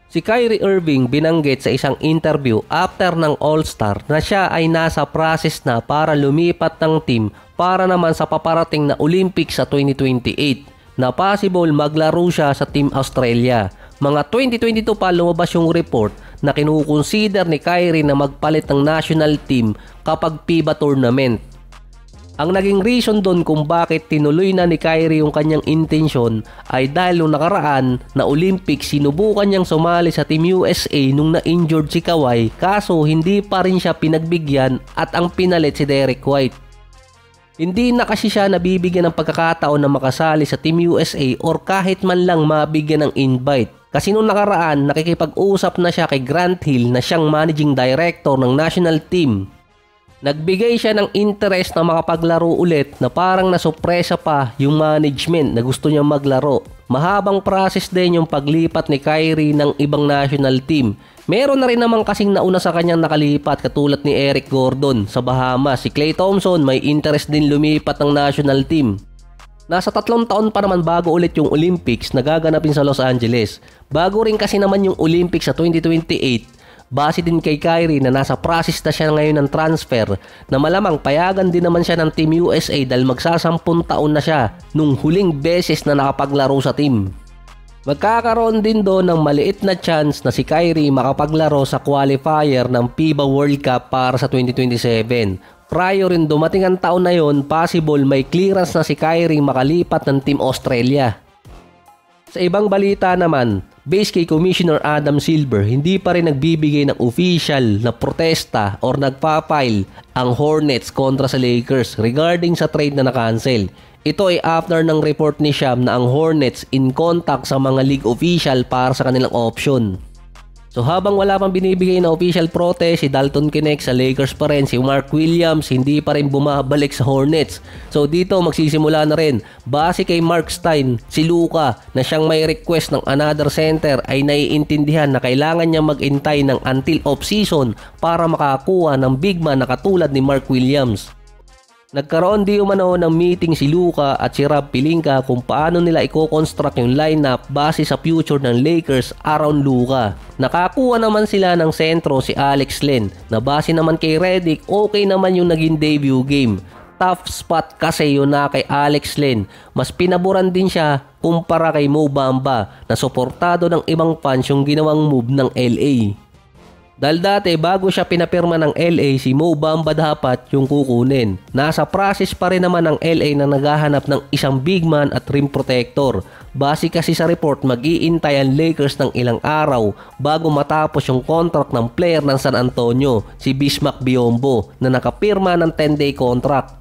Si Kyrie Irving binanggit sa isang interview after ng All-Star na siya ay nasa process na para lumipat ng team para naman sa paparating na Olympics sa 2028 na possible maglaro siya sa Team Australia. Mga 2022 pa lumabas yung report na kinukonsider ni Kyrie na magpalit ng national team kapag FIBA tournament. Ang naging reason doon kung bakit tinuloy na ni Kyrie yung kanyang intensyon ay dahil nung nakaraan na Olympics sinubukan niyang sumali sa Team USA nung na-injured si Kawhi kaso hindi pa rin siya pinagbigyan at ang pinalit si Derek White. Hindi na kasi siya nabibigyan ng pagkakataon na makasali sa Team USA or kahit man lang mabigyan ng invite. Kasi nung nakaraan nakikipag-usap na siya kay Grant Hill na siyang managing director ng national team. Nagbigay siya ng interest na makapaglaro ulit na parang nasupresa pa yung management na gusto niya maglaro. Mahabang process din yung paglipat ni Kyrie ng ibang national team. Meron na rin naman kasing nauna sa kanyang nakalipat katulad ni Eric Gordon sa Bahamas. Si Klay Thompson may interest din lumipat ng national team. Nasa 3 taon pa naman bago ulit yung Olympics na gaganapin sa Los Angeles. Bago rin kasi naman yung Olympics sa 2028. Base din kay Kyrie na nasa process na siya ngayon ng transfer na malamang payagan din naman siya ng Team USA dahil magsasampung taon na siya nung huling beses na nakapaglaro sa team. Magkakaroon din doon ng maliit na chance na si Kyrie makapaglaro sa qualifier ng FIBA World Cup para sa 2027. Prior rin dumating ang taon na yon, possible may clearance na si Kyrie makalipat ng Team Australia. Sa ibang balita naman, base kay Commissioner Adam Silver, hindi pa rin nagbibigay ng official na protesta or nagpa-file ang Hornets kontra sa Lakers regarding sa trade na na-cancel. Ito ay after ng report ni Sham na ang Hornets in contact sa mga league official para sa kanilang option. So habang wala pang binibigay na official protest, si Dalton Knecht sa Lakers pa rin, si Mark Williams hindi pa rin bumabalik sa Hornets. So dito magsisimula na rin. Base kay Mark Stein, si Luka na siyang may request ng another center ay naiintindihan na kailangan niya mag-intay ng until off-season para makakuha ng big man na katulad ni Mark Williams. Nagkaroon di umano ng meeting si Luka at si Rob Pelinka kung paano nila i-construct yung lineup base sa future ng Lakers around Luka. Nakakuha naman sila ng sentro si Alex Len na base naman kay Redick, okay naman yung naging debut game. Tough spot kasi yun na kay Alex Len. Mas pinaboran din siya kumpara kay Mo Bamba na suportado ng ibang fans yung ginawang move ng LA. Dahil dati bago siya pinapirma ng LA, si Mo Bamba dapat yung kukunin. Nasa process pa rin naman ng LA na naghahanap ng isang big man at rim protector. Base kasi sa report, mag-iintay ang Lakers ng ilang araw bago matapos yung contract ng player ng San Antonio, si Bismack Biyombo, na nakapirma ng 10-day contract.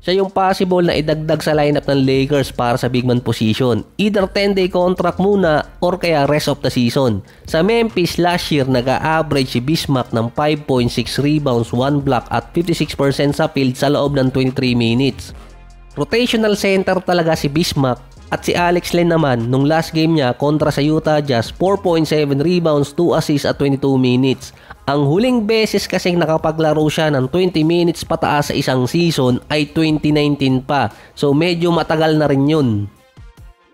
Siya yung possible na idagdag sa lineup ng Lakers para sa big man position. Either 10-day contract muna or kaya rest of the season. Sa Memphis last year, nag-a-average si Bismack ng 5.6 rebounds, 1 block at 56% sa field sa loob ng 23 minutes. Rotational center talaga si Bismack. At si Alex Len naman, nung last game niya kontra sa Utah Jazz, 4.7 rebounds, 2 assists at 22 minutes. Ang huling beses kasing nakapaglaro siya ng 20 minutes pataas sa isang season ay 2019 pa. So medyo matagal na rin yun.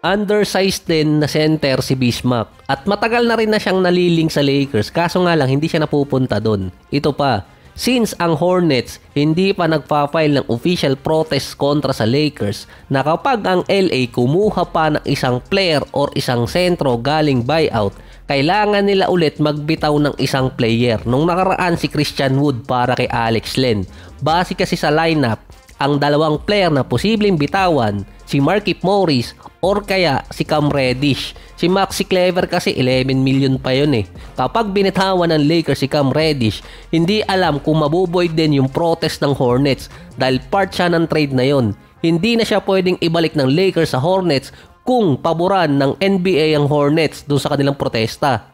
Undersized din na center si Bismack. At matagal na rin na siyang naliling sa Lakers, kaso nga lang hindi siya napupunta doon. Ito pa. Since ang Hornets hindi pa nagpa-file ng official protest kontra sa Lakers, na kapag ang LA kumuha pa ng isang player or isang sentro galing buyout, kailangan nila ulit magbitaw ng isang player. Nung nakaraan si Christian Wood para kay Alex Len. Base kasi sa lineup, ang dalawang player na posibleng bitawan, si Markieff Morris or kaya si Cam Reddish. Si Maxi Kleber kasi 11 million pa yun eh. Kapag binitawan ng Lakers si Cam Reddish, hindi alam kung mabuboyd din yung protest ng Hornets dahil part siya ng trade na yon. Hindi na siya pwedeng ibalik ng Lakers sa Hornets kung paboran ng NBA ang Hornets doon sa kanilang protesta.